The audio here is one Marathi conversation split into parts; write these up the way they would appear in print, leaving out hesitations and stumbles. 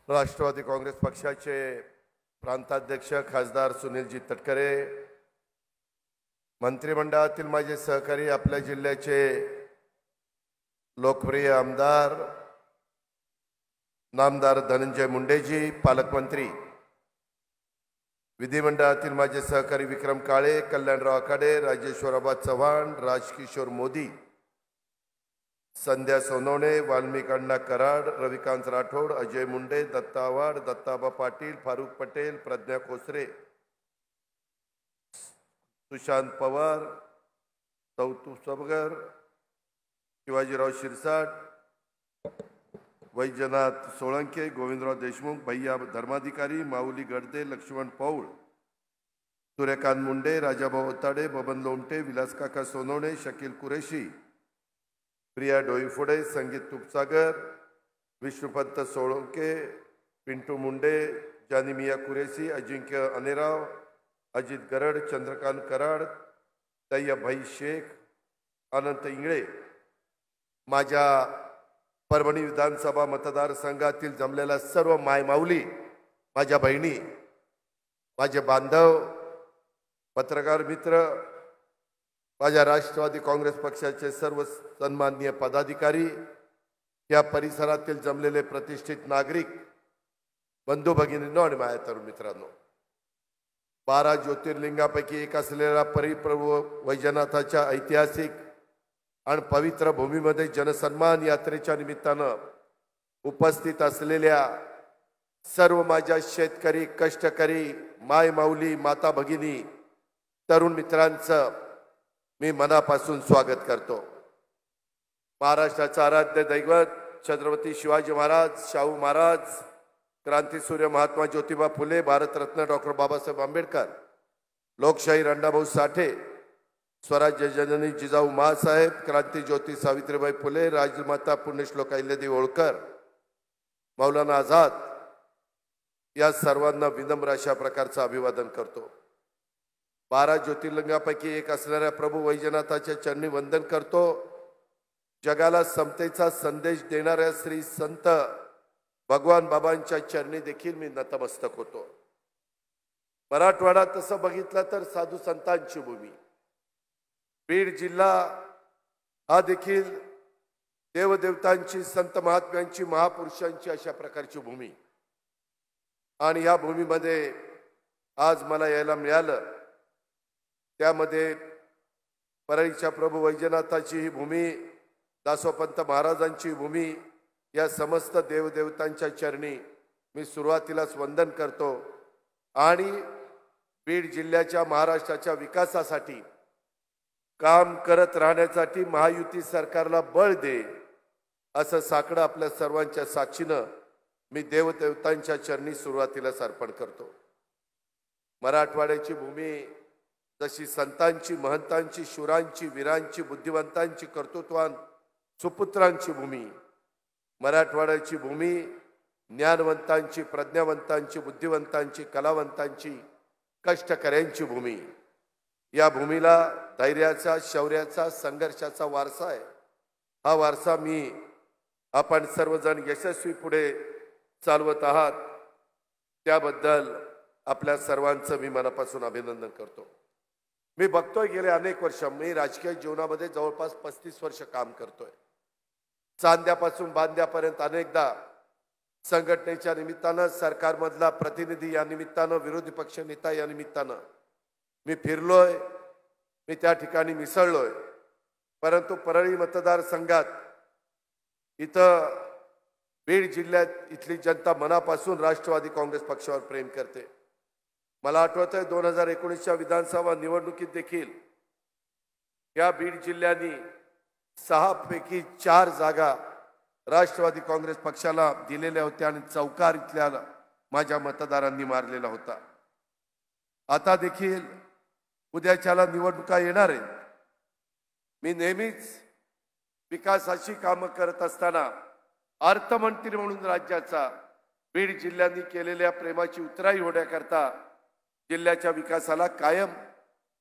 राष्ट्रवादी काँग्रेस पक्षाचे प्रांताध्यक्ष खासदार सुनीलजी तटकरे, मंत्रिमंडळातील माझे सहकारी, आपल्या जिल्ह्याचे लोकप्रिय आमदार नामदार धनंजय मुंडेजी, पालकमंत्री, विधिमंडळातील माझे सहकारी विक्रम काळे, कल्याणराव आखाडे, राजेश्वराबा चव्हाण, राजकिशोर मोदी, संध्या सोनवणे, वाल्मिक अण्णा कराड, रविकांत राठोड, अजय मुंडे, दत्ता आव्हाड, दत्ताबा पाटील, फारुख पटेल, प्रज्ञा खोसरे, सुशांत पवार, सौतू सबगर, शिवाजीराव शिरसाट, वैजनाथ सोळंके, गोविंदराव देशमुख, भैया धर्माधिकारी, माऊली गडदे, लक्ष्मण पौळ, सूर्यकांत मुंडे, राजाभाऊ ओताडे, बबन लोमटे, विलासकाका सोनवणे, शकील कुरेशी, प्रिया डोईफोडे, संगीत तुपसागर, विष्णुपंत सोळंके, पिंटू मुंडे, जानिमिया कुरेशी, अजिंक्य अनेराव, अजित गरड, चंद्रकांत कराड, तय्यभाई शेख, अनंत इंगळे, माझ्या परभणी विधानसभा मतदारसंघातील जमलेल्या सर्व मायमाऊली, माझ्या बहिणी, माझे बांधव, पत्रकार मित्र, माझ्या राष्ट्रवादी काँग्रेस पक्षाचे सर्व सन्माननीय पदाधिकारी, या परिसरातील जमलेले प्रतिष्ठित नागरिक, बंधू भगिनींनो आणि माझ्या तरुण मित्रांनो, 12 ज्योतिर्लिंगापैकी एक असलेल्या परिप्रभू वैजनाथाच्या ऐतिहासिक आणि पवित्र भूमीमध्ये जनसन्मान यात्रेच्या निमित्तानं उपस्थित असलेल्या सर्व माझ्या शेतकरी, कष्टकरी, माय माऊली, माता भगिनी, तरुण मित्रांचं मी मनापासून स्वागत करतो। महाराष्ट्राचा आराध्य दैवत छत्रपती शिवाजी महाराज, शाहू महाराज, क्रांतीसूर्य महात्मा ज्योतिबा फुले, भारतरत्न डॉक्टर बाबासाहेब आंबेडकर, लोकशाहीर अण्णाभाऊ साठे, स्वराज्य जननी जिजाऊ माँसाहेब, क्रांती ज्योती सावित्रीबाई फुले, राजमाता पुण्यश्लोक अहिल्यादेवी होळकर, मौलाना आझाद, या सर्वांना विनम्र अशा प्रकारचं अभिवादन करतो। 12 ज्योतिर्लिंगापैकी एक असणाऱ्या प्रभू वैजनाथाच्या चरणी वंदन करतो। जगाला समतेचा संदेश देणाऱ्या श्री संत भगवान बाबांच्या चरणी देखील मी नतमस्तक होतो। मराठवाडा तसं बघितलं तर साधू संतांची भूमी, बीड जिल्हा हा देखील देवदेवतांची, संत महात्म्यांची, महापुरुषांची अशा प्रकारची भूमी, आणि या भूमीमध्ये आज मला यायला मिळालं। त्यामध्ये परळीच्या प्रभू वैजनाथाची ही भूमी, दासोपंत महाराजांची भूमी, या समस्त देवदेवतांच्या चरणी मी सुरुवातीलाच वंदन करतो आणि बीड जिल्ह्याच्या, महाराष्ट्राच्या विकासासाठी काम करत राहण्यासाठी महायुती सरकारला बळ दे असं साकडं आपल्या सर्वांच्या साक्षीनं मी देवदेवतांच्या चरणी सुरुवातीलाच अर्पण करतो। मराठवाड्याची भूमी जशी संतांची, महंतांची, शूरांची, वीरांची, बुद्धिवंतांची, कर्तृत्वान सुपुत्रांची भूमी, मराठवाड्याची भूमी ज्ञानवंतांची, प्रज्ञावंतांची, बुद्धिवंतांची, कलावंतांची, कष्टकऱ्यांची भूमी। या भूमीला धैर्याचा, शौर्याचा, संघर्षाचा वारसा आहे। हा वारसा आपण सर्वजण यशस्वी पुढे चालवत आहात, त्याबद्दल आपल्या सर्वांचं मी मनापासून अभिनंदन करतो। मी बघतोय गेले अनेक वर्ष, मी राजकीय जीवनामध्ये जवळपास 35 वर्ष काम करतोय। चांद्यापासून बांद्यापर्यंत अनेकदा संघटनेच्या निमित्तानं, सरकारमधला प्रतिनिधी या निमित्तानं, विरोधी पक्ष नेता या निमित्तानं मी फिरलोय, मी त्या ठिकाणी मिसळलोय। परंतु परळी मतदारसंघात इथं बीड जिल्ह्यात इथली जनता मनापासून राष्ट्रवादी काँग्रेस पक्षावर प्रेम करते। मला आठवतंय 2019च्या विधानसभा निवडणुकीत देखील या बीड जिल्ह्याने 6 पैकी 4 जागा राष्ट्रवादी काँग्रेस पक्षाला दिलेल्या होत्या आणि चौकार इथल्या माझ्या मतदारांनी मारलेला होता। आता देखील उद्याच्याला निवडणुका येणार आहेत। मी नेहमीच विकासाची कामं करत असताना अर्थमंत्री म्हणून राज्याचा बीड जिल्ह्याने केलेल्या प्रेमाची उतराई होण्याकरता जिल्ह्याच्या विकासाला कायम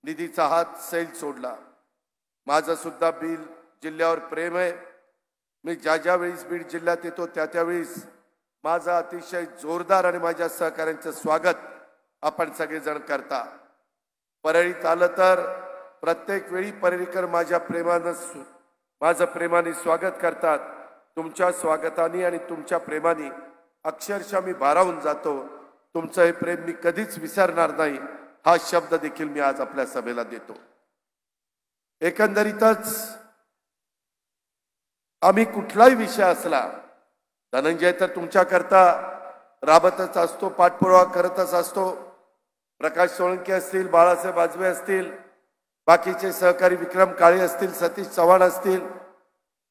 निधीचा हात सैल सोडला। माझं सुद्धा बीड जिल्ह्यावर प्रेम आहे। मी ज्या वेळेस बीड जिल्ह्यात येतो त्या वेळेस माझं अतिशय जोरदार आणि माझ्या सहकाऱ्यांचं स्वागत आपण सगळेजण करता। परळीत आलं तर प्रत्येक वेळी परळीकर माझ्या माझं प्रेमाने स्वागत करतात। तुमच्या स्वागताने आणि तुमच्या प्रेमाने अक्षरशः मी भारावून जातो। तुमचं हे प्रेम मी कधीच विसरणार नाही हा शब्द देखील मी आज आपल्या सभेला देतो। एकंदरीतच आम्ही कुठलाही विषय असला, धनंजय तर तुमच्याकरता राबतच असतो, पाठपुरावा करतच असतो। प्रकाश सोळंके असतील, बाळासाहेब आजबे असतील, बाकीचे सहकारी विक्रम काळे असतील, सतीश चव्हाण असतील,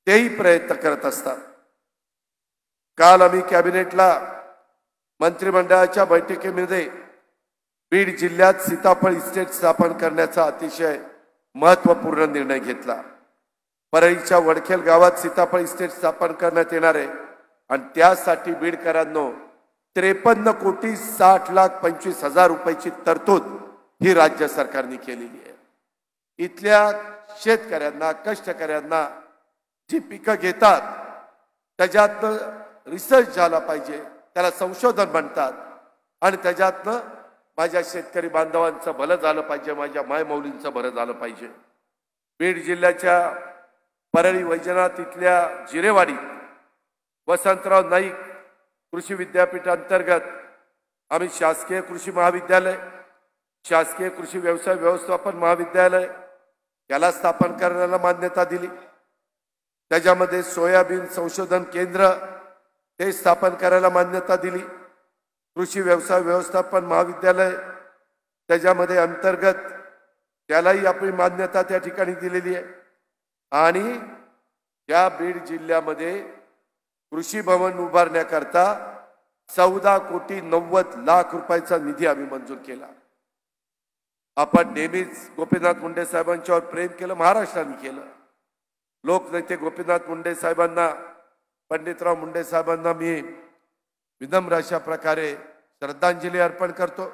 तेही प्रयत्न करत असतात। काल आम्ही कॅबिनेटला मंत्रिमंडळाच्या बैठकीमध्ये बीड जिल्ह्यात सीताफळ इस्टेट स्थापन करण्याचा अतिशय महत्त्वपूर्ण निर्णय घेतला। परळीच्या वडखेल गावात सीताफळ इस्टेट स्थापन करण्यात येणार आहे आणि त्यासाठी बीडकरांनो 53,60,25,000 रुपयाची तरतूद ही राज्य सरकारने केलेली आहे। इथल्या शेतकऱ्यांना, कष्टकऱ्यांना जी पिकं घेतात त्याच्यातनं रिसर्च झाला पाहिजे, त्याला संशोधन म्हणतात आणि त्याच्यातनं माझ्या शेतकरी बांधवांचं भलं झालं पाहिजे, माझ्या मायमौलींचं भलं झालं पाहिजे। बीड जिल्ह्याच्या परळी वैजनाथ इथल्या जिरेवाडीत वसंतराव नाईक कृषी विद्यापीठ अंतर्गत आम्ही शासकीय कृषी महाविद्यालय, शासकीय कृषी व्यवसाय व्यवस्थापन महाविद्यालय याला स्थापन करण्याला मान्यता दिली। त्याच्यामध्ये सोयाबीन संशोधन केंद्र ते स्थापन करायला मान्यता दिली। कृषी व्यवसाय व्यवस्थापन महाविद्यालय त्याच्यामध्ये अंतर्गत त्यालाही आपली मान्यता त्या ठिकाणी दिलेली आहे। आणि या बीड जिल्ह्यामध्ये कृषी भवन उभारण्याकरता 14,90,00,000 रुपयाचा निधी आम्ही मंजूर केला। आपण नेहमीच गोपीनाथ मुंडे साहेबांच्यावर प्रेम केलं, महाराष्ट्राने केलं। लोकनेते गोपीनाथ मुंडे साहेबांना, पंडितराव मुंडे साहेबांना मी विनम्र अशा प्रकारे श्रद्धांजली अर्पण करतो।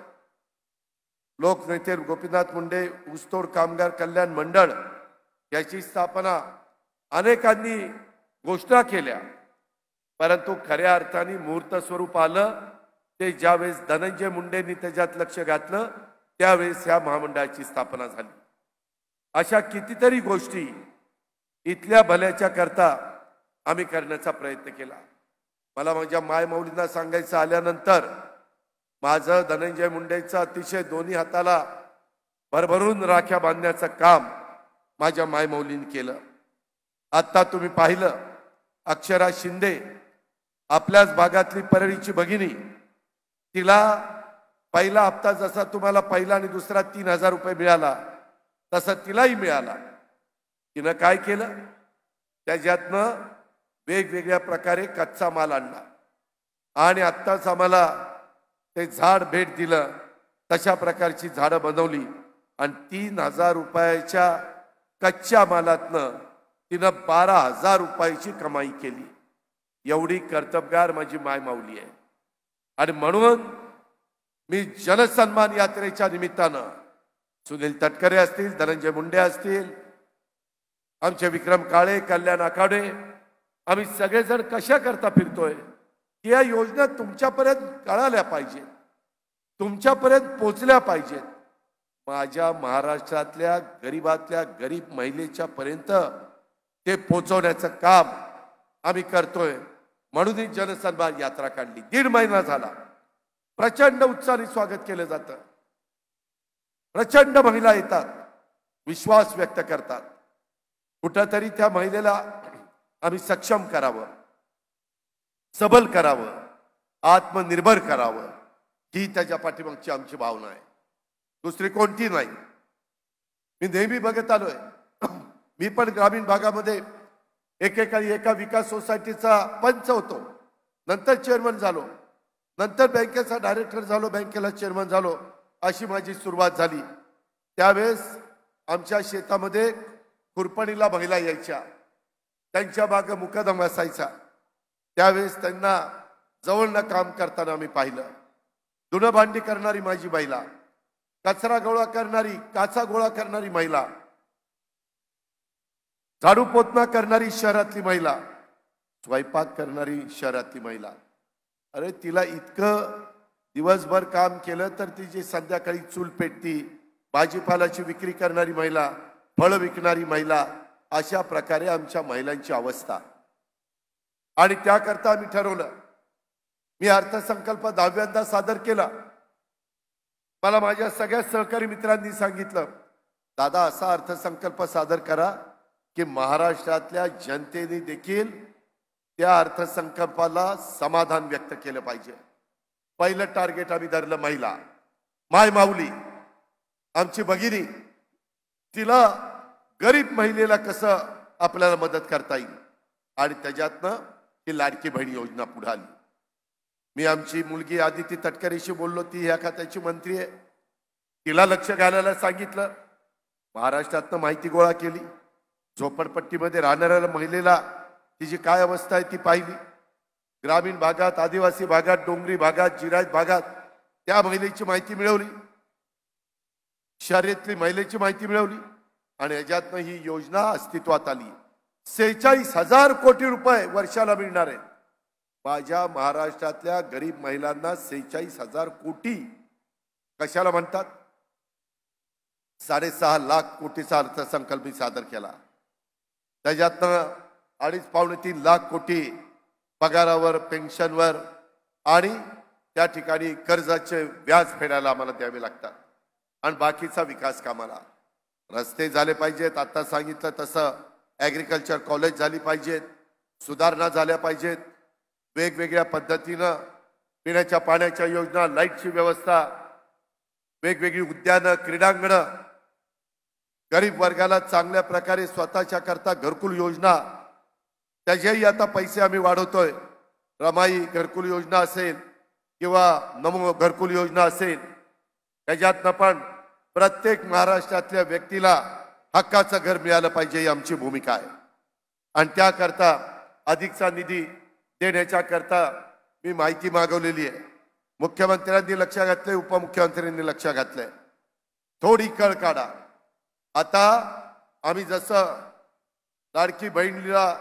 लोकनेते गोपीनाथ मुंडे ऊसतोड कामगार कल्याण मंडळ याची स्थापना अनेकांनी घोषणा केल्या, परंतु खऱ्या अर्थाने मूर्त स्वरूप आलं ते ज्यावेळेस धनंजय मुंडेंनी त्याच्यात लक्ष घातलं त्यावेळेस या महामंडळाची स्थापना झाली। अशा कितीतरी गोष्टी इथल्या भल्याच्या करता आम्ही करण्याचा प्रयत्न केला। मला माझ्या मायमौलींना सांगायचं आल्यानंतर माझं धनंजय मुंडेंचं अतिशय दोन्ही हाताला भरभरून राख्या बांधण्याचं काम माझ्या मायमौलींनी केलं। आता तुम्ही पाहिलं अक्षरा शिंदे आपल्याच भागातली परळीची भगिनी, तिला पहिला हप्ता जसा तुम्हाला पहिला आणि दुसरा 3,000 रुपये मिळाला तसा तिलाही मिळाला। तिनं काय केलं, त्याच्यातनं वेगवेगळ्या प्रकारे कच्चा माल आणला आणि आत्ताच आम्हाला ते झाड भेट दिलं, तशा प्रकारची झाडं बनवली आणि 3,000 रुपयाच्या कच्च्या मालातनं तिनं 12,000 रुपयाची कमाई केली। एवढी कर्तबगार माझी मायमाऊली आहे आणि म्हणून मी जनसन्मान यात्रेच्या निमित्तानं सुनील तटकरे असतील, धनंजय मुंडे असतील, आमचे विक्रम काळे, कल्याण आखाडे, आम्ही सगळेजण कशा करता फिरतोय की या योजना तुमच्यापर्यंत कळाल्या पाहिजेत, तुमच्यापर्यंत पोहोचल्या पाहिजेत। माझ्या महाराष्ट्रातल्या गरीबातल्या गरीब महिलेच्या पर्यंत ते पोहोचवण्याचं काम आम्ही करतोय। म्हणून ही जनसन्मान यात्रा काढली। 1.5 महिना झाला, प्रचंड उत्साहाने स्वागत केलं जातं, प्रचंड महिला येतात, विश्वास व्यक्त करतात। कुठंतरी त्या महिलेला आम्ही सक्षम करावं, सबल करावं, आत्मनिर्भर करावं, ही त्याच्या पाठीमागची आमची भावना आहे, दुसरी कोणती नाही। मी नेहमी बघत आलोय, मी पण ग्रामीण भागामध्ये एकेकाळी एका विकास सोसायटीचा पंच होतो, नंतर चेअरमन झालो, नंतर बँकेचा डायरेक्टर झालो, बँकेला चेअरमन झालो, अशी माझी सुरुवात झाली। त्यावेळेस आमच्या शेतामध्ये खुरपणीला महिला यायच्या, त्यांच्या मागे मुकादम असायचा। त्यावेळेस त्यांना जवळनं काम करताना मी पाहिलं। धुणं भांडी करणारी माझी महिला, कचरा गोळा करणारी, काचा गोळा करणारी महिला, झाडू पोतना करणारी शहरातली महिला, स्वयंपाक करणारी शहरातली महिला, अरे तिला इतकं दिवसभर काम केलं तर ती जी संध्याकाळी चूल पेटती, भाजीपालाची विक्री करणारी महिला, फळ विकणारी महिला, अशा प्रकारे आमच्या महिलांची अवस्था. आणि त्याकरता आम्ही ठरवलं, मी अर्थसंकल्प 10व्यांदा सादर केला. मला माझ्या सगळ्या सहकारी मित्रांनी सांगितलं, दादा असा अर्थसंकल्प सादर करा की महाराष्ट्रातल्या जनतेने देखील त्या अर्थसंकल्पाला समाधान व्यक्त केलं पाहिजे. पहिलं टार्गेट आम्ही धरलं महिला, माय माऊली, आमची भगिनी. तिला गरीब महिलेला कसं आपल्याला मदत करता येईल आणि त्याच्यातनं ही लाडकी बहीण योजना पुढे आली. मी आमची मुलगी आदिती तटकरेशी बोललो, ती ह्या खात्याची मंत्री आहे. तिला लक्ष घालायला सांगितलं. महाराष्ट्रातनं माहिती गोळा केली. झोपडपट्टीमध्ये राहणाऱ्या महिलेला तिची काय अवस्था आहे ती पाहिली. ग्रामीण भागात, आदिवासी भागात, डोंगरी भागात, जिरायत भागात त्या महिलेची माहिती मिळवली. शहरातली महिलेची माहिती मिळवली आणि याच्यातनं ही योजना अस्तित्वात आली. 46,000 कोटी रुपये वर्षाला मिळणार आहेत. माझ्या महाराष्ट्रातल्या गरीब महिलांना 46,000 कोटी कशाला म्हणतात? 6.5 लाख कोटीचा अर्थसंकल्प सादर केला. त्याच्यातनं 2.5-3 लाख कोटी पगारावर, पेन्शनवर आणि त्या ठिकाणी कर्जाचे व्याज फेडायला आम्हाला द्यावे लागतात. आणि बाकीचा विकास कामाला रस्ते झाले पाहिजेत, आता सांगितलं तसं ॲग्रिकल्चर कॉलेज झाली पाहिजेत, सुधारणा झाल्या पाहिजेत. वेगवेगळ्या पद्धतीनं पिण्याच्या पाण्याच्या योजना, लाईटची व्यवस्था, वेगवेगळी उद्यानं, क्रीडांगणं, गरीब वर्गाला चांगल्या प्रकारे स्वतःच्या करता घरकुल योजना, त्याच्याही आता पैसे आम्ही वाढवतोय. रमाई घरकुल योजना असेल किंवा नमो घरकुल योजना असेल, त्याच्यातनं पण प्रत्येक महाराष्ट्रातल्या व्यक्तीला हक्काचं घर मिळालं पाहिजे ही आमची भूमिका आहे. आणि त्याकरता अधिकचा निधी देण्याच्या करता मी माहिती मागवलेली आहे. मुख्यमंत्र्यांनी लक्ष घातलंय, उपमुख्यमंत्र्यांनी लक्ष घातलंय. थोडी कळ काढा. आता आम्ही जसं लाडकी बहिणीला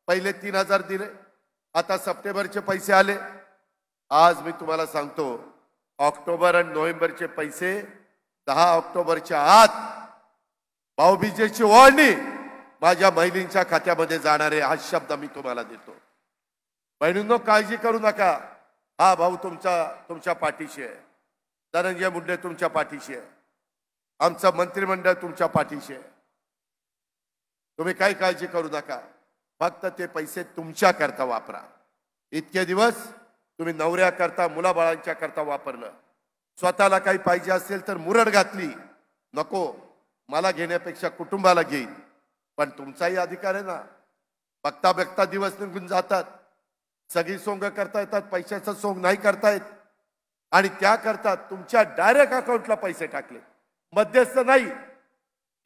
पहिले 3,000 दिले, आता सप्टेंबरचे पैसे आले. आज मी तुम्हाला सांगतो, ऑक्टोबर आणि नोव्हेंबरचे पैसे 10 ऑक्टोबरच्या आत भाऊबीजेची ओवाळणी माझ्या महिलांच्या खात्यामध्ये जाणार आहे. हा शब्द मी तुम्हाला देतो. बहिणींनो, काळजी करू नका. हा भाऊ तुमच्या पाठीशी आहे. धनंजय मुंडे तुमच्या पाठीशी आहे. आमचं मंत्रिमंडळ तुमच्या पाठीशी आहे. तुम्ही काही काळजी करू नका. फक्त ते पैसे तुमच्या करता वापरा. इतके दिवस तुम्ही नवऱ्या करता, मुलाबाळांच्या करता वापरलं. स्वतःला काही पाहिजे असेल तर मुरड घातली, नको मला घेण्यापेक्षा कुटुंबाला घेईन. पण तुमचाही अधिकार आहे ना. बघता बघता दिवस निघून जातात. सगळी सोंग करता येतात, पैशाचं सोंग नाही करता येत. आणि त्या करता तुमच्या डायरेक्ट अकाउंटला पैसे टाकले, मध्यस्थ नाही,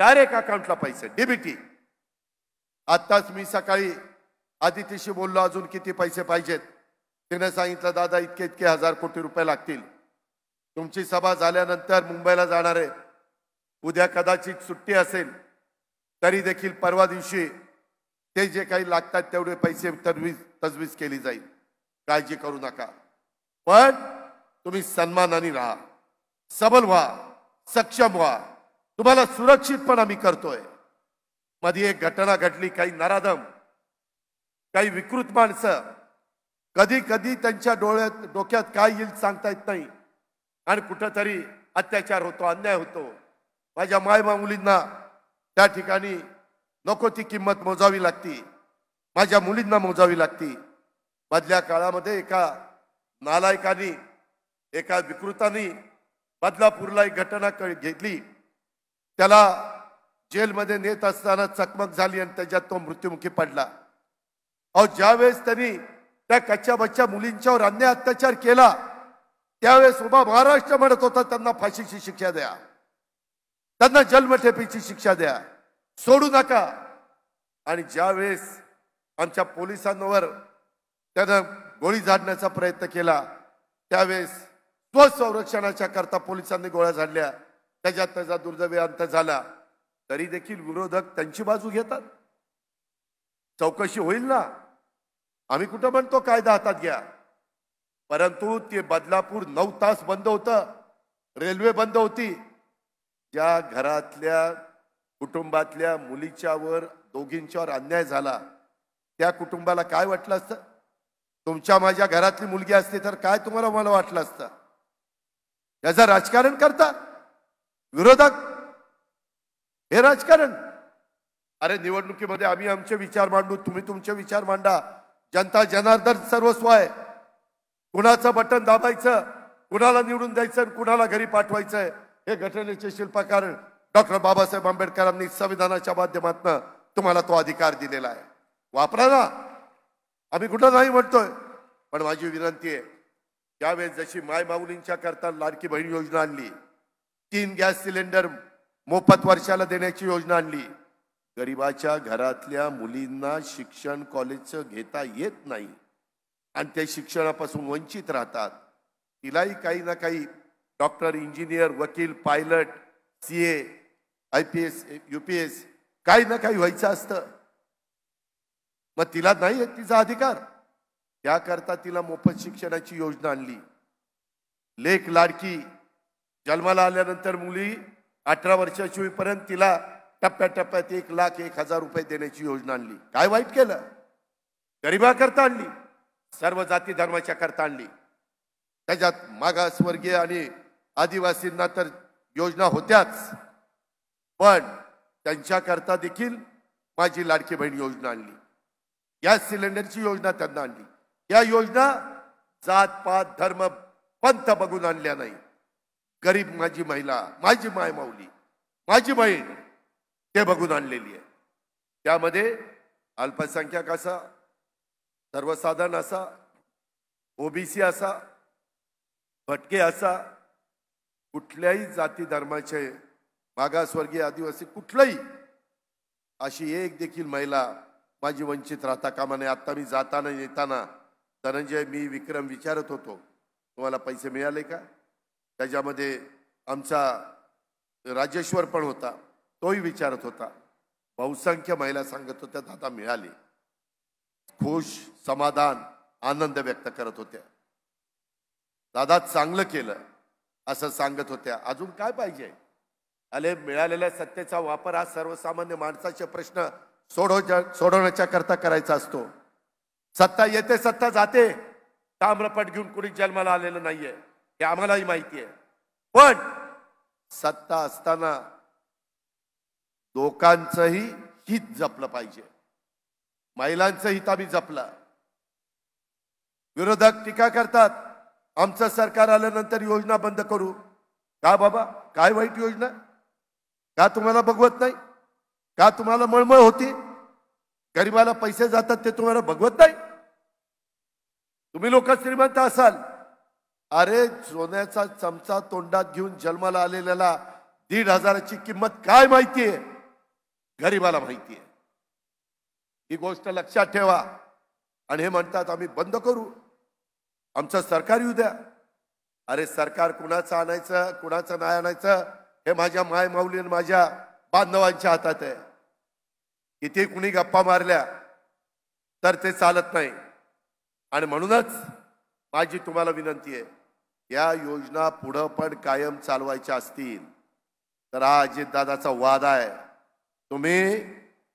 डायरेक्ट अकाउंटला पैसे, डीबीटी. आताच मी सकाळी आदितीशी बोललो, अजून किती पैसे पाहिजेत. तिने सांगितलं, दादा इतके 1,000 कोटी रुपये लागतील. तुमची सभा झाल्यानंतर मुंबईला जाणार आहे. उद्या कदाचित सुट्टी असेल तरी देखील परवा दिवशी ते जे काही लागतात तेवढे पैसे तजवीज केली जाईल. काळजी करू नका. पण तुम्ही सन्मानाने राहा, सबल व्हा, सक्षम व्हा. तुम्हाला सुरक्षित पण आम्ही करतोय. मध्ये एक घटना घडली. काही नराधम, काही विकृत माणसं, कधी कधी त्यांच्या डोक्यात काय येईल सांगता येत नाही आणि कुठंतरी अत्याचार होतो, अन्याय होतो. माझ्या मायमा मुलींना त्या ठिकाणी नको ती किंमत मोजावी लागती. माझ्या मुलींना मोजावी लागती. मधल्या काळामध्ये एका नालायकानी, एका विकृतानी बदलापूरला एक घटना घेतली. त्याला जेलमध्ये नेत असताना चकमक झाली आणि त्याच्यात तो मृत्युमुखी पडला. अहो, ज्यावेळेस त्यांनी त्या कच्च्या बच्च्या मुलींच्यावर अन्याय अत्याचार केला त्यावेळेस उभा महाराष्ट्र म्हणत होता त्यांना फाशीची शिक्षा द्या, त्यांना जन्मठेपेची शिक्षा द्या, सोडू नका. आणि ज्यावेळेस आमच्या पोलिसांवर त्यानं गोळी झाडण्याचा प्रयत्न केला त्यावेळेस स्वसंरक्षणाच्या करता पोलिसांनी गोळ्या झाडल्या. त्याच्यात त्याचा दुर्दैवी अंत झाला. तरी देखील विरोधक त्यांची बाजू घेतात. चौकशी होईल ना. आम्ही कुठं म्हणतो कायदा हातात घ्या. परंतु ते बदलापूर 9 तास बंद होतं, रेल्वे बंद होती. ज्या घरातल्या कुटुंबातल्या मुलीच्यावर दोघींच्यावर अन्याय झाला त्या कुटुंबाला काय वाटलं असतं? तुमच्या माझ्या घरातली मुलगी असते तर काय तुम्हाला मला वाटलं असतं? याचं राजकारण करता विरोधक, हे राजकारण. अरे निवडणुकीमध्ये आम्ही आमचे विचार मांडू, तुम्ही तुमचे विचार मांडा. जनता जनार्दन सर्वस्व आहे. कुणाचं बटन दाबायचं, कुणाला निवडून द्यायचं, कुणाला घरी पाठवायचं, हे घटनेचे शिल्पकार डॉक्टर बाबासाहेब आंबेडकरांनी संविधानाच्या माध्यमातून तुम्हाला तो अधिकार दिलेला आहे. वापरा ना, आम्ही कुठं नाही म्हणतोय. पण माझी विनंती आहे, त्यावेळेस जशी माय माऊलींच्या करता लाडकी बहीण योजना आणली, 3 गॅस सिलेंडर मोफत वर्षाला देण्याची योजना आणली, गरिबाच्या घरातल्या मुलींना शिक्षण कॉलेजचं घेता येत नाही आणि ते शिक्षणापासून वंचित राहतात. तिलाही काही ना काही डॉक्टर, इंजिनियर, वकील, पायलट, CA, IPS, UPS काही ना काही व्हायचं असतं. मग तिला नाही आहे तिचा अधिकार. त्याकरता तिला मोफत शिक्षणाची योजना आणली. लेक लाडकी, जन्माला आल्यानंतर मुली 18 वर्षाची होईपर्यंत तिला टप्प्याटप्प्यात 1,01,000 रुपये देण्याची योजना आणली. काय वाईट केलं? गरिबाकरता आणली, सर्व जाती धर्माच्या करता आणली. त्याच्यात मागासवर्गीय आणि आदिवासींना तर योजना होत्याच, पण त्यांच्याकरता देखील माझी लाडकी बहीण योजना आणली. गॅस सिलेंडरची योजना त्यांना आणली. या योजना जात पात धर्म पंथ बघून आणल्या नाही. गरीब माझी महिला, माझी माय माऊली, माझी बहीण ते बघून आणलेली आहे. त्यामध्ये अल्पसंख्याक असा, सर्वसाधारण असा, OBC असा, भटके असा, कुठल्याही जाती धर्माचे, मागासवर्गीय, आदिवासी, कुठलाही अशी एक देखील महिला माझी वंचित राहता कामा नये. आता मी जाताना येताना धनंजय, मी विक्रम विचारत होतो, तुम्हाला पैसे मिळाले का? त्याच्यामध्ये आमचा राजेश्वर पण होता, तोही विचारत होता. बहुसंख्य महिला सांगत होत्या दादा मिळाले. खुश, समाधान, आनंद व्यक्त करत होत्या. दादा चांगलं केलं असं सांगत होत्या. अजून काय पाहिजे? अरे मिळालेल्या सत्तेचा वापर हा सर्वसामान्य माणसाचे प्रश्न सोडवण्याच्या करता करायचा असतो. सत्ता येते, सत्ता जाते. ताम्रपट घेऊन कुणी जन्माला आलेलं नाहीये, हे आम्हालाही माहिती आहे. पण सत्ता असताना लोकांचंही हित जपलं पाहिजे, महिलांचं हित आम्ही जपलं. विरोधक टीका करतात, आमचं सरकार आल्यानंतर योजना बंद करू. का बाबा, काय वाईट योजना? का तुम्हाला बघवत नाही? का तुम्हाला मळमळ होती? गरिबाला पैसे जातात ते तुम्हाला बघवत नाही? तुम्ही लोक श्रीमंत असाल. अरे सोन्याचा चमचा तोंडात घेऊन जन्माला आलेल्याला 1,500ची किंमत काय माहितीये? गरिबाला माहितीये. ही गोष्ट लक्षात ठेवा. आणि हे म्हणतात आम्ही बंद करू, आमचं सरकार येऊ द्या. अरे सरकार कुणाचं आणायचं, कुणाचं नाही आणायचं, हे माझ्या माय माऊली आणि माझ्या बांधवांच्या हातात आहे. किती कुणी गप्पा मारल्या तर ते चालत नाही. आणि म्हणूनच माझी तुम्हाला विनंती आहे, या योजना पुढं पण कायम चालवायच्या असतील तर हा अजितदादाचा वादा आहे. तुम्ही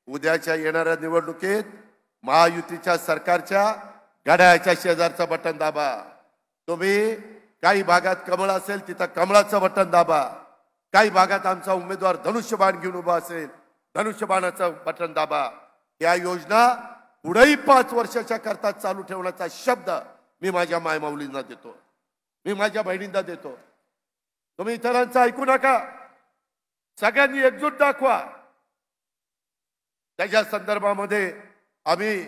उद्याच्या येणाऱ्या निवडणुकीत महायुतीच्या सरकारच्या घड्याळाच्या शेजारचं बटन दाबा. तुम्ही काही भागात कमळ असेल तिथं कमळाचं बटन दाबा. काही भागात आमचा उमेदवार धनुष्यबाण घेऊन उभा असेल, धनुष्यबाणाचं बटन दाबा. या योजना पुढेही 5 वर्षाच्या करता चालू ठेवण्याचा शब्द मी माझ्या मायमाऊलींना देतो, मी माझ्या बहिणींना देतो. तुम्ही इतरांचं ऐकू नका, सगळ्यांनी एकजूट दाखवा. त्याच्या संदर्भामध्ये आम्ही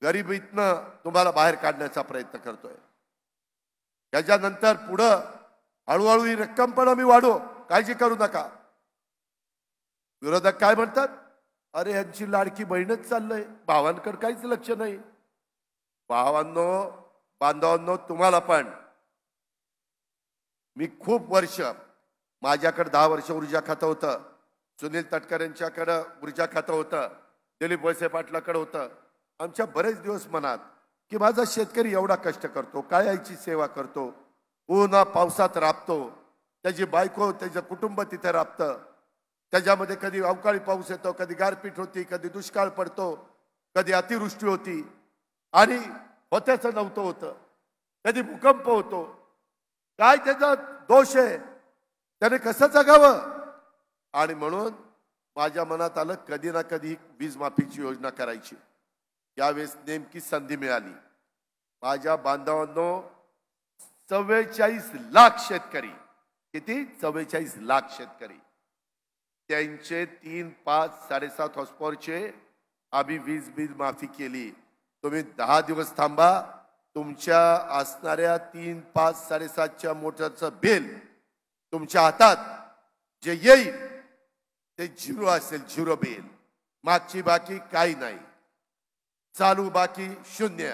गरिबीतनं तुम्हाला बाहेर काढण्याचा प्रयत्न करतोय. त्याच्यानंतर पुढं हळूहळू ही रक्कम पण आम्ही वाढवू, काळजी करू नका. विरोधक काय म्हणतात? अरे यांची लाडकी बहीणच चाललंय, भावांकडे काहीच लक्ष नाही. भावांनो, बांधवांनो, तुम्हाला पण मी खूप वर्ष, माझ्याकडे 10 वर्ष ऊर्जा खातं होतं, सुनील तटकरेंच्याकडे ऊर्जा खातं होतं, दिलीप वळसे पाटलाकडे होतं. आमच्या बरेच दिवस मनात की माझा शेतकरी एवढा कष्ट करतो, काळ्याची सेवा करतो, उन्हा पावसात राबतो, त्याची बायको त्याचं कुटुंब तिथे राबतं, त्याच्यामध्ये कधी अवकाळी पाऊस येतो, कधी गारपीट होती, कधी दुष्काळ पडतो, कधी अतिवृष्टी होती आणि होत्याचं नव्हतं होतं, कधी भूकंप होतो. काय त्याचा दोष आहे, त्याने कसं जगावं? आणि म्हणून माझ्या मनात आलं कधी ना कधी वीज माफीची योजना करायची. यावेळेस नेमकी संधी मिळाली. माझ्या बांधवांनो, 44 लाख शेतकरी, किती? 44 लाख शेतकरी, त्यांचे 3, 5, 7.5 हॉर्सपॉवरचे आम्ही वीज माफी केली. तुम्ही 10 दिवस थांबा, तुमच्या असणाऱ्या 3, 5, 7.5च्या मोटरचं बिल तुमच्या हातात जे येईल ते 0 असेल, 0 बिल. मागची बाकी काही नाही, चालू बाकी 0,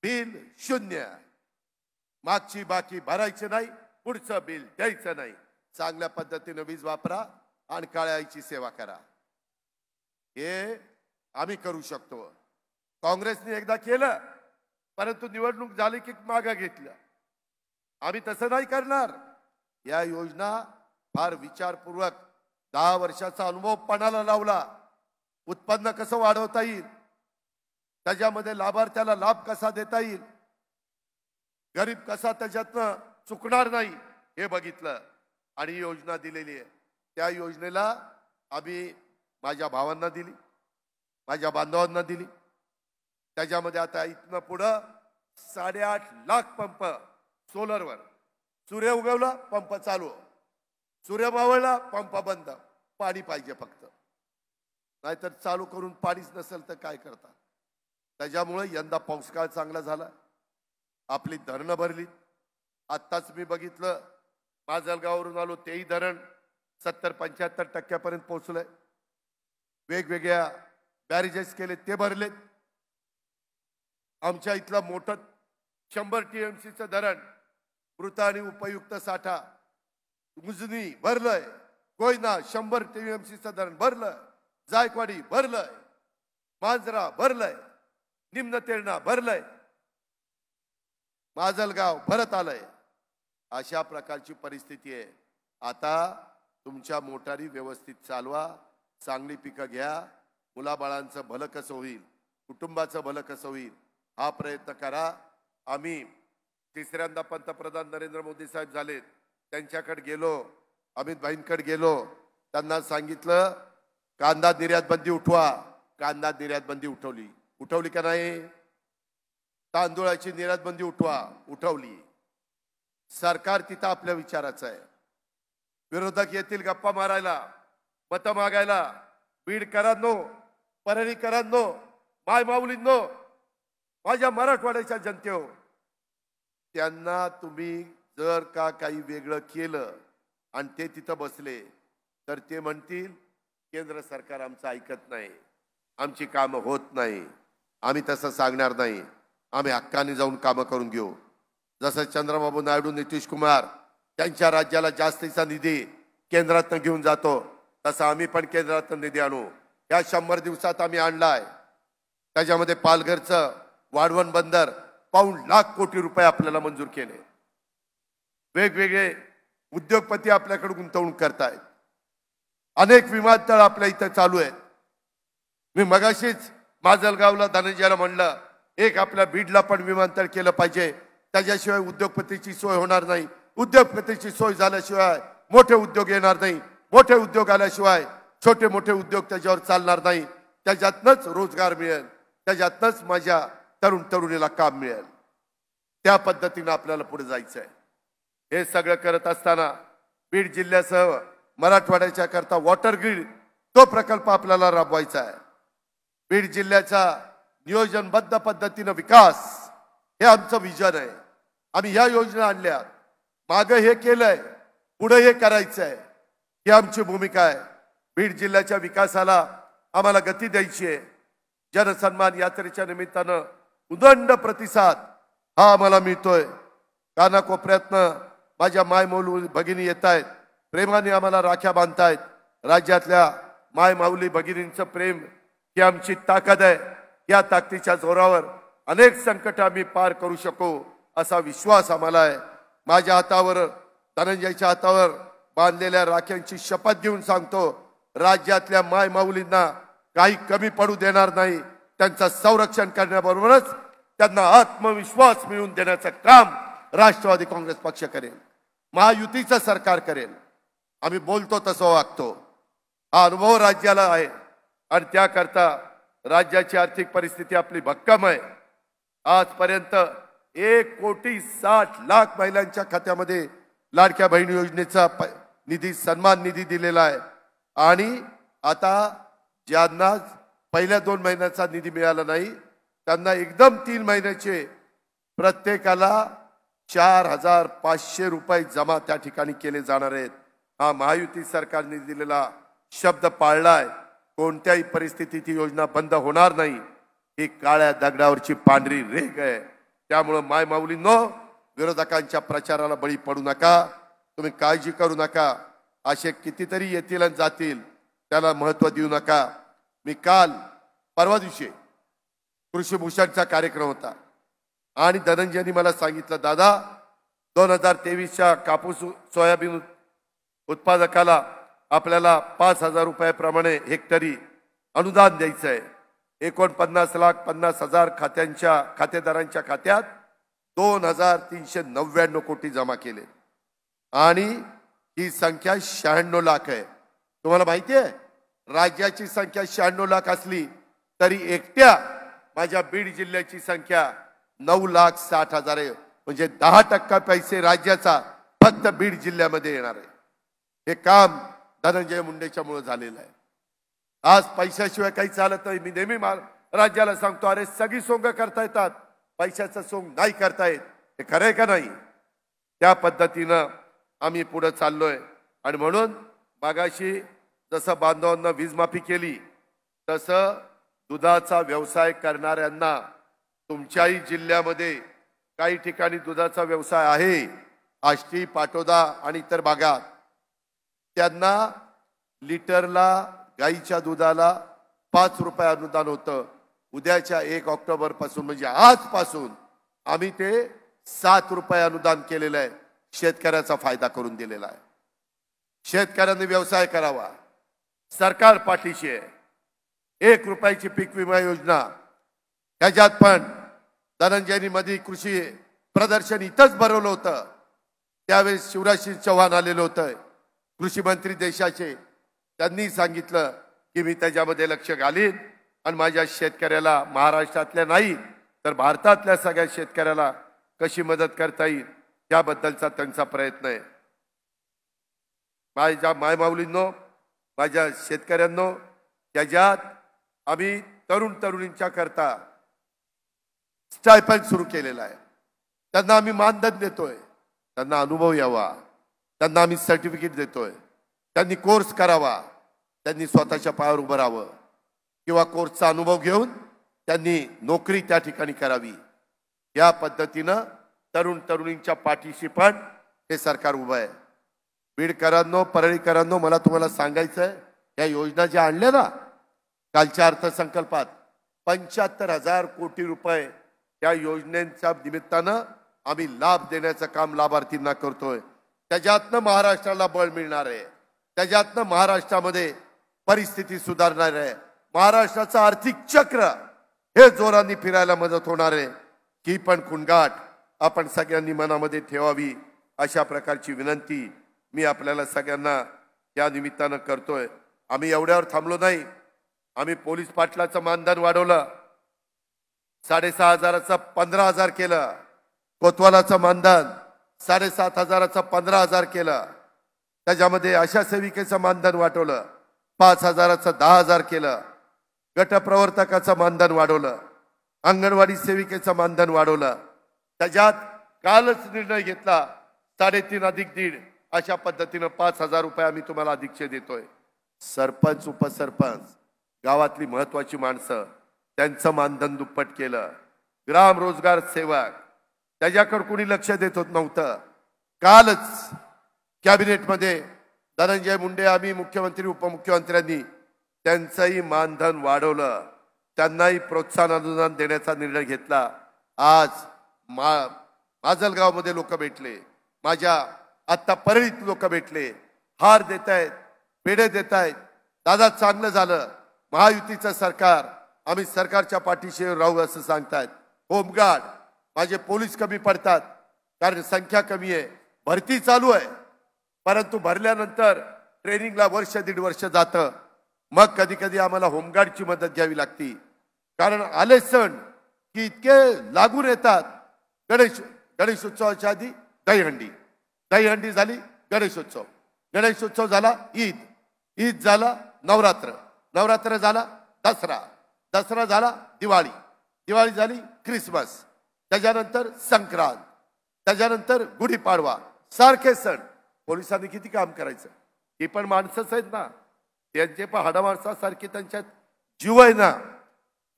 बिल 0. मागची बाकी भरायची नाही, पुढचं बिल द्यायचं नाही. चांगल्या पद्धतीने वीज वापरा आणि काळ्या आईची सेवा करा. हे आम्ही करू शकतो. काँग्रेसने एकदा केलं, परंतु निवडणूक झाली की मागे घेतलं. आम्ही तसं नाही करणार. या योजना फार विचारपूर्वक 10 वर्षाचा अनुभव पणाला लावला. उत्पन्न कसं वाढवता येईल, त्याच्यामध्ये लाभार्थ्याला लाभ कसा देता येईल, गरीब कसा त्याच्यातनं चुकणार नाही हे बघितलं आणि योजना दिलेली आहे. त्या योजनेला आम्ही माझ्या भावांना दिली, माझ्या बांधवांना दिली. त्याच्यामध्ये आता इथनं पुढं 8.5 लाख पंप सोलरवर. सूर्य उगवला पंप चालू, सूर्य मावळला पंप बंद. पाणी पाहिजे फक्त, नाहीतर चालू करून पाणीच नसेल तर काय करता. त्याच्यामुळे यंदा पाऊसकाळ चांगला झाला, आपली धरणं भरली. आत्ताच मी बघितलं, माजलगाववरून आलो, तेही धरण 70-75% पोहोचलंय. वेगवेगळ्या बॅरेजेस केले, ते भरलेत. आमच्या इथलं मोठं 100 TMCचं धरण, मृत आणि उपयुक्त साठा उजनी भरलंय. कोयना 100 TMCचं धरण भरलंय. जायकवाडी भरलंय, मांजरा भरलंय, निम्न तेरणा भरलंय, माजलगाव भरत आलंय. अशा प्रकारची परिस्थिती आहे. आता तुमच्या मोटारी व्यवस्थित चालवा, चांगली पिकं घ्या. मुलाबाळांचं भलं कसं होईल, कुटुंबाचं भलं कसं होईल, हा प्रयत्न करा. आम्ही तिसऱ्यांदा पंतप्रधान नरेंद्र मोदी साहेब झालेत, त्यांच्याकडे गेलो, अमित भाईंकडे गेलो. त्यांना सांगितलं कांदा निर्यात बंदी उठवा. कांदा निर्यात बंदी उठवली का नाही? तांदूळाची निर्यात बंदी उठवली. सरकार तिथं आपल्या विचाराचं आहे. विरोधक येतील गप्पा मारायला, मतं मागायला. बीडकरांनो, परळीकरांनो, माय माऊलींनो, माझ्या मराठवाड्याच्या जनतेहो, त्यांना तुम्ही जर का काही वेगळं केलं आणि ते तिथं बसले तर ते म्हणतील केंद्र सरकार आमचं ऐकत नाही, आमची कामं होत नाही. आम्ही तसं सांगणार नाही. आम्ही हक्काने जाऊन कामं करून घेऊ. जसं चंद्रबाबू नायडू, नितीश कुमार त्यांच्या राज्याला जास्तीचा निधी केंद्रातून घेऊन जातो, तसं आम्ही पण केंद्रातून निधी आणू. या 100 दिवसात आम्ही आणलाय. त्याच्यामध्ये पालघरचं वाढवण बंदर ₹1,00,000 कोटी आपल्याला मंजूर केले. वेगवेगळे उद्योगपती आपल्याकडे गुंतवणूक करतायत. अनेक विमानतळ आपल्या इथं चालू आहेत. मी मगाशीच माजलगावला धनंजयला म्हणलं, एक आपल्या बीडला पण विमानतळ केलं पाहिजे. त्याच्याशिवाय उद्योगपतीची सोय होणार नाही. उद्योगपतीची सोय झाल्याशिवाय मोठे उद्योग येणार नाही. मोठे उद्योग आल्याशिवाय छोटे मोठे उद्योग त्याच्यावर चालणार नाही. त्याच्यातनंच रोजगार मिळेल, त्याच्यातनंच माझ्या तरुण तरुणीला काम मिळेल. त्या पद्धतीने आपल्याला पुढे जायचं आहे. हे सगळं करत असताना बीड जिल्ह्यासह मराठवाड्याच्या करता वॉटर ग्रीड तो प्रकल्प आपल्याला राबवायचा आहे. बीड जिल्ह्याचा नियोजनबद्ध पद्धतीने विकास हे आमचं विजन आहे. आम्ही ह्या योजना आणल्या, मागे हे केलंय, पुढे हे करायचं आहे. ही आमची भूमिका आहे. बीड जिल्ह्याच्या विकासाला आम्हाला गती द्यायची आहे. जनसन्मान यात्रेच्या निमित्तानं उदंड प्रतिसाद हा आम्हाला मिळतोय. कानाकोपऱ्यातनं माझ्या मायमाऊली भगिनी येत आहेत, प्रेमाने आम्हाला राख्या बांधतायत. राज्यातल्या माय माऊली भगिनींचं प्रेम ही आमची ताकद आहे. या ताकदीच्या जोरावर अनेक संकट आम्ही पार करू शकू असा विश्वास आम्हाला आहे। माझ्या हातावर धनंजयच्या हातावर बांधलेल्या राख्यांची शपथ घेऊन सांगतो, राज्यातल्या माय माऊलींना काही कमी पडू देणार नाही। त्यांचं संरक्षण करण्याबरोबरच त्यांना आत्मविश्वास मिळवून देण्याचं काम राष्ट्रवादी काँग्रेस पक्ष करेल, महायुतीचं सरकार करेल। आम्ही बोलतो तसं वागतो, हा अनुभव राज्याला आहे आणि त्याकरता राज्याची आर्थिक परिस्थिती आपली भक्कम आहे। आजपर्यंत 1,60,00,000 महिलांच्या खात्यामध्ये लाडक्या बहीण योजनेचा निधी, सन्मान निधी दिलेला आहे आणि आता ज्यांना पहिल्या 2 महिन्याचा निधी मिळाला नाही त्यांना एकदम 3 महिन्याचे प्रत्येकाला 4,500 रुपये जमा त्या ठिकाणी केले जाणार आहेत। हा महायुती सरकारने दिलेला शब्द पाळलाय। कोणत्याही परिस्थितीत ही योजना बंद होणार नाही। ही काळ्या दगडावरची पांढरी रेघ आहे। त्यामुळे माय माऊलींनो, विरोधकांच्या प्रचाराला बळी पडू नका, तुम्ही काळजी करू नका। असे कितीतरी येतील आणि जातील, त्याला महत्त्व देऊ नका। मी काल परवा दिवशी कृषी भूषणचा कार्यक्रम होता आणि धनंजयनी मला सांगितलं, दादा 2023च्या कापूस सोयाबीन उत्पादकाला आपल्याला 5,000 रुपयाप्रमाणे हेक्टरी अनुदान द्यायचं आहे। 49,50,000 खातेदारांच्या खात्यात 2,399 कोटी जमा केले आणि ही संख्या 96 लाख आहे। तुम्हाला माहिती आहे, राज्याची संख्या 96 लाख असली तरी एकट्या माझ्या बीड जिल्ह्याची संख्या 9,60,000 आहे। म्हणजे 10% पैसे राज्याचा फक्त बीड जिल्ह्यामध्ये येणार आहे। हे काम धनंजय मुंडेच्या मुळे झालेलं आहे। आज पैशाशिवाय काही चालत नाही। मी नेहमी राज्याला सांगतो, अरे सगळी सोंग करता येतात, पैशाचं सोंग नाही करता येत। हे खरंय का नाही? त्या पद्धतीनं आम्ही पुढे चाललोय आणि म्हणून मागाशी जसं बांधवांना वीज माफी केली तसं दुधाचा व्यवसाय करणाऱ्यांना तुमच्याही जिल्ह्यामध्ये काही ठिकाणी दुधाचा व्यवसाय आहे, आष्टी, पाटोदा आणि इतर भागात, त्यांना लिटरला गाईच्या दुधाला 5 रुपये अनुदान होतं। उद्याच्या 1 ऑक्टोबर पासून म्हणजे आजपासून आम्ही ते 7 रुपये अनुदान केलेलं आहे। शेतकऱ्याचा फायदा करून दिलेला आहे। शेतकऱ्यांनी व्यवसाय करावा, सरकार पाठीशी आहे। 1 रुपयाची पीक विमा योजना, त्याच्यात पण धनंजयनी मध्ये कृषी प्रदर्शन इथंच भरवलं होतं। त्यावेळेस शिवराज चव्हाण आलेलं होतं, कृषी मंत्री देशाचे। त्यांनी सांगितलं की मी त्याच्यामध्ये लक्ष घालीन आणि माझ्या शेतकऱ्याला, महाराष्ट्रातल्या नाही तर भारतातल्या सगळ्या शेतकऱ्याला कशी मदत करता येईल त्याबद्दलचा त्यांचा प्रयत्न आहे। माझ्या मायमाऊलींनो, माझ्या शेतकऱ्यांनो, त्याच्यात आम्ही तरुणींच्या करता स्टायपेंड सुरू केलेला आहे। त्यांना आम्ही मानधन देतोय, त्यांना अनुभव यावा, त्यांना आम्ही सर्टिफिकेट देतोय। त्यांनी कोर्स करावा, त्यांनी स्वतःच्या पायावर उभं राहावं किंवा कोर्सचा अनुभव घेऊन त्यांनी नोकरी त्या ठिकाणी करावी। या पद्धतीनं तरुणींच्या पाठीशी पण हे सरकार उभं आहे। बीडकरांनो, परळीकरांनो, मला तुम्हाला सांगायचं आहे, या योजना ज्या आणल्या ना कालच्या अर्थसंकल्पात 75,000 कोटी रुपये या योजनेच्या निमित्तानं आम्ही लाभ देण्याचं काम लाभार्थींना करतोय। त्याच्यातनं महाराष्ट्राला बळ मिळणार आहे, त्याच्यातनं महाराष्ट्रामध्ये परिस्थिती सुधारणार आहे, महाराष्ट्राचं आर्थिक चक्र हे जोराने फिरायला मदत होणार आहे। ही पण खुणगाठ आपण सगळ्यांनी मनामध्ये ठेवावी, अशा प्रकारची विनंती मी आपल्याला सगळ्यांना या निमित्तानं करतोय। आम्ही एवढ्यावर थांबलो नाही, आम्ही पोलीस पाटलाचं मानधन वाढवलं, 6,500चं 15,000 केलं, कोतवालाचं मानधन 7,500चं 15,000 केलं, त्याच्यामध्ये आशा सेविकेचं मानधन वाढवलं, 5,000चं 10,000 केलं, गटप्रवर्तकाचं मानधन वाढवलं, अंगणवाडी सेविकेचं मानधन वाढवलं। त्याच्यात कालच निर्णय घेतला 3.5 अधिक 1.5 अशा पद्धतीनं 5,000 रुपये आम्ही तुम्हाला अधिकचे देतोय। सरपंच, उपसरपंच, गावातली महत्वाची माणसं, त्यांचं मानधन दुप्पट केलं। ग्राम रोजगार सेवक, त्याच्याकडे कोणी लक्ष देत नव्हतं। कालच कॅबिनेटमध्ये धनंजय मुंडे, आम्ही मुख्यमंत्री, उपमुख्यमंत्र्यांनी त्यांचंही मानधन वाढवलं। त्यांनाही प्रोत्साहन अनुदान देण्याचा निर्णय घेतला. आज माजलगावमध्ये लोक भेटले, माझ्या आत्ता परळीत लोक भेटले, हार देत आहेत, पेढे देत आहेत. दादा चांगलं झालं, महायुतीचं सरकार, आम्ही सरकारच्या पाठीशी राहू असं सांगतायत. होमगार्ड माझे पोलीस कमी पडतात कारण संख्या कमी आहे, भरती चालू आहे, परंतु भरल्यानंतर ट्रेनिंगला वर्ष दीड वर्ष जातं. मग कधी कधी आम्हाला होमगार्डची मदत घ्यावी लागती, कारण आले सण की इतके लागून येतात. गणेशोत्सवाच्या आधी दहीहंडी झाली, गणेशोत्सव झाला, ईद झाला, नवरात्र झाला, दसरा झाला, दिवाळी झाली, ख्रिसमस, त्याच्यानंतर संक्रांत, त्याच्यानंतर गुढीपाडवा, सारखे सण. पोलिसांनी किती काम करायचं, ही पण माणसंच आहेत ना, त्यांचे पण हाडामाणसासारखे त्यांच्यात जीव आहे ना.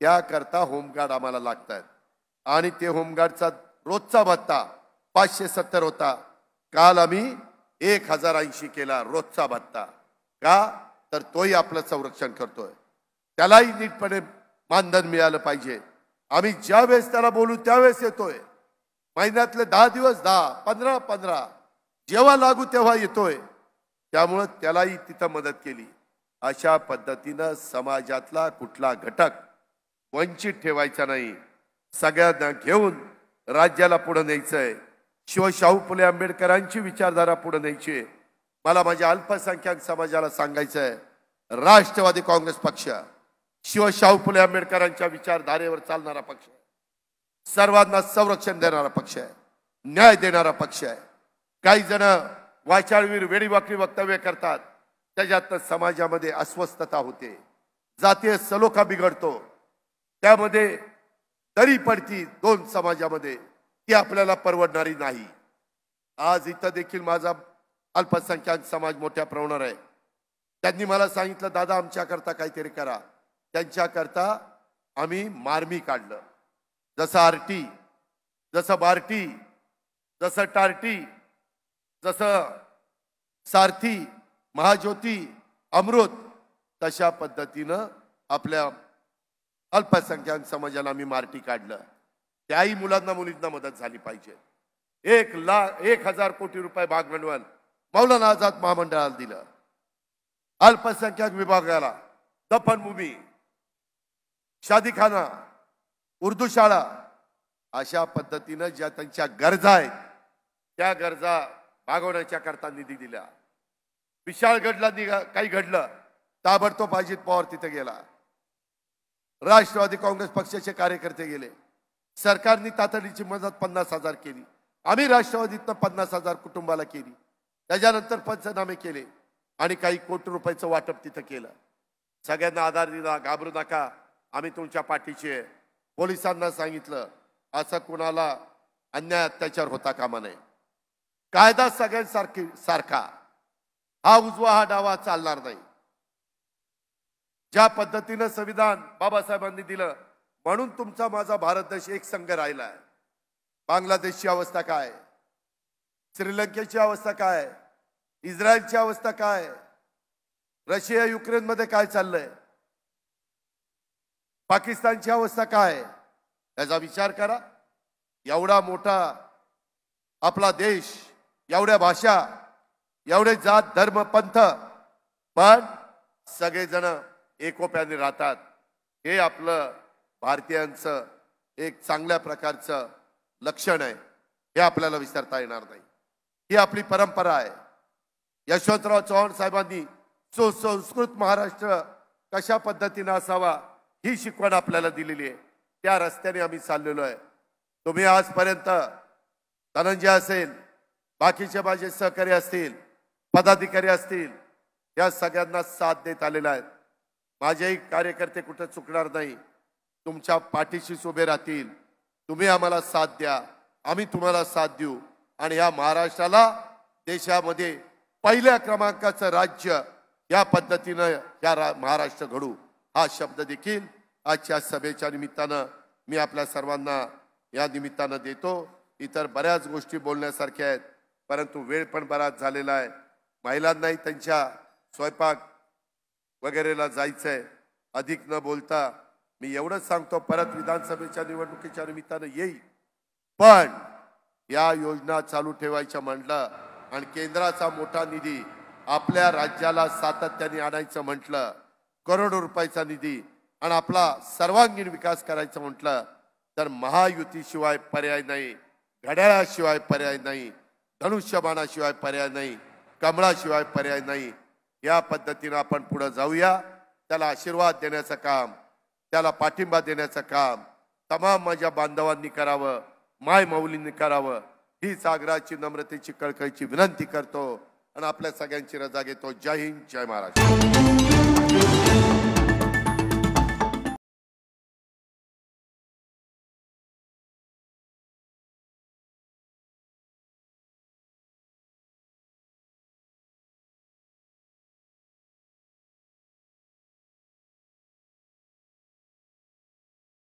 त्याकरता होमगार्ड आम्हाला लागतात आणि ते होमगार्डचा रोजचा भत्ता 570 होता. काल आम्ही 1080 केला रोजचा भत्ता. का तर तोही आपलं संरक्षण करतोय, त्यालाही नीटपणे मानधन मिळालं पाहिजे. आम्ही ज्या वेळेस त्याला बोलू त्यावेळेस येतोय, महिन्यातले 10 दिवस 10, 15 जेव्हा लागू तेव्हा येतोय. त्यामुळं त्यालाही तिथं मदत केली. अशा पद्धतीनं समाजातला कुठला घटक वंचित ठेवायचा नाही, सगळ्यांना घेऊन राज्याला पुढे न्यायचंय. शाहू फुले आंबेडकरांची विचारधारा पुढे न्यायची. मला माझ्या अल्पसंख्याक समाजाला सांगायचंय, राष्ट्रवादी काँग्रेस पक्ष शाहू फुले आंबेडकरांच्या विचारधारेवर चालणारा पक्ष आहे, सर्वांना संरक्षण देणारा पक्ष आहे, न्याय देणारा पक्ष आहे. काही जण वाचाळवीर वेडीवाकडी वक्तव्य करतात, त्याच्यात समाजामध्ये अस्वस्थता होते, जातीय सलोखा बिघडतो, त्यामध्ये दरी पडती दोन समाजामध्ये, ती आपल्याला परवडणारी नाही. आज इथं देखील माझा अल्पसंख्याक समाज मोठ्या प्रमाणावर आहे. त्यांनी मला सांगितलं, दादा आमच्याकरता काहीतरी करा. त्यांच्याकरता आम्ही मार्मी काढलं, जसं आरटी, जसं बार्टी, जसं टार्टी, जसं सारथी, महाज्योती, अमृत, तशा पद्धतीनं आपल्या अल्पसंख्याक समाजाला आम्ही मार्टी काढलं. त्याही मुलांना मुलींना मदत झाली पाहिजे. 1,00,000 कोटी रुपये भागभांडवल मौलाना आझाद महामंडळाला दिलं, अल्पसंख्याक विभागाला दफनभूमी, शादीखाना, उर्दू शाळा, अशा पद्धतीनं ज्या त्यांच्या गरजा आहेत त्या गरजा भागवण्याच्या करता निधी दिला. विशाळगडला काही घडलं, ताबडतोब अजित पवार तिथे गेला, राष्ट्रवादी काँग्रेस पक्षाचे कार्यकर्ते गेले, सरकारने तातडीची मदत 50,000 केली. आम्ही राष्ट्रवादीतनं 50,000 कुटुंबाला केली. त्याच्यानंतर पंचनामे केले आणि काही कोटी रुपयाचं वाटप तिथं केलं. सगळ्यांना आधार दिला, घाबरू नका, आम्ही तुमच्या पाठीशी आहे. पोलिसांना सांगितलं, असं कुणाला अन्याय अत्याचार होता कामा नये. कायदा सारखा, हा उजवा हा डावा चालणार नाही. ज्या पद्धतीनं संविधान बाबासाहेबांनी दिलं म्हणून तुमचा माझा भारत देश एक संघ राहिलाय. बांगलादेशची अवस्था काय, श्रीलंकेची अवस्था काय, इस्रायलची अवस्था काय, रशिया युक्रेन मध्ये काय चाललंय, पाकिस्तानची अवस्था काय, याचा विचार करा. एवढा मोठा आपला देश, एवढ्या भाषा, एवढे जात धर्म पंथ, पण सगळेजण एकोप्याने राहतात. हे आपलं भारतीयांचं एक चांगल्या प्रकारचं लक्षण आहे. हे आपल्याला विसरता येणार नाही. ही आपली परंपरा आहे. यशवंतराव चव्हाण साहेबांनी सुसंस्कृत महाराष्ट्र कशा पद्धतीने असावा ही शिकवण आपल्याला दिलेली आहे. त्या रस्त्याने आम्ही चाललेलो आहे. तुम्ही आजपर्यंत धनंजय असेल, बाकीचे माझे सहकारी असतील, पदाधिकारी असतील, या सगळ्यांना साथ देत आलेला आहे. माझेही कार्यकर्ते कुठे चुकणार नाही, तुमच्या पाठीशीच उभे राहतील. तुम्ही आम्हाला साथ द्या, आम्ही तुम्हाला साथ देऊ आणि या महाराष्ट्राला देशामध्ये पहिल्या क्रमांकाचं राज्य या पद्धतीनं या महाराष्ट्र घडू, हा शब्द देखील आजच्या सभेच्या निमित्तानं मी आपल्या सर्वांना या निमित्तानं देतो. इतर बऱ्याच गोष्टी बोलण्यासारख्या आहेत, परंतु वेळ पण बराच झालेला आहे. महिलांनाही त्यांच्या स्वयंपाक वगैरेला जायचंय. अधिक न बोलता मी एवढंच सांगतो, परत विधानसभेच्या निवडणुकीच्या निमित्तानं येईल, पण या योजना चालू ठेवायच्या म्हटलं आणि केंद्राचा मोठा निधी आपल्या राज्याला सातत्याने आणायचं म्हटलं, करोडो रुपयाचा निधी आणि आपला सर्वांगीण विकास करायचा म्हटलं तर महायुतीशिवाय पर्याय नाही, घड्याळाशिवाय पर्याय नाही, धनुष्यबाणाशिवाय पर्याय नाही, कमळाशिवाय पर्याय नाही. या पद्धतीने आपण पुढे जाऊया. त्याला आशीर्वाद देण्याचं काम, त्याला पाठिंबा देण्याचं काम तमाम माझ्या बांधवांनी करावं, माय माऊलींनी करावं. हीच आग्रहाची, नम्रतेची, कळकळीची विनंती करतो आणि आपल्या सगळ्यांची रजा घेतो. जय हिंद, जय महाराष्ट्र.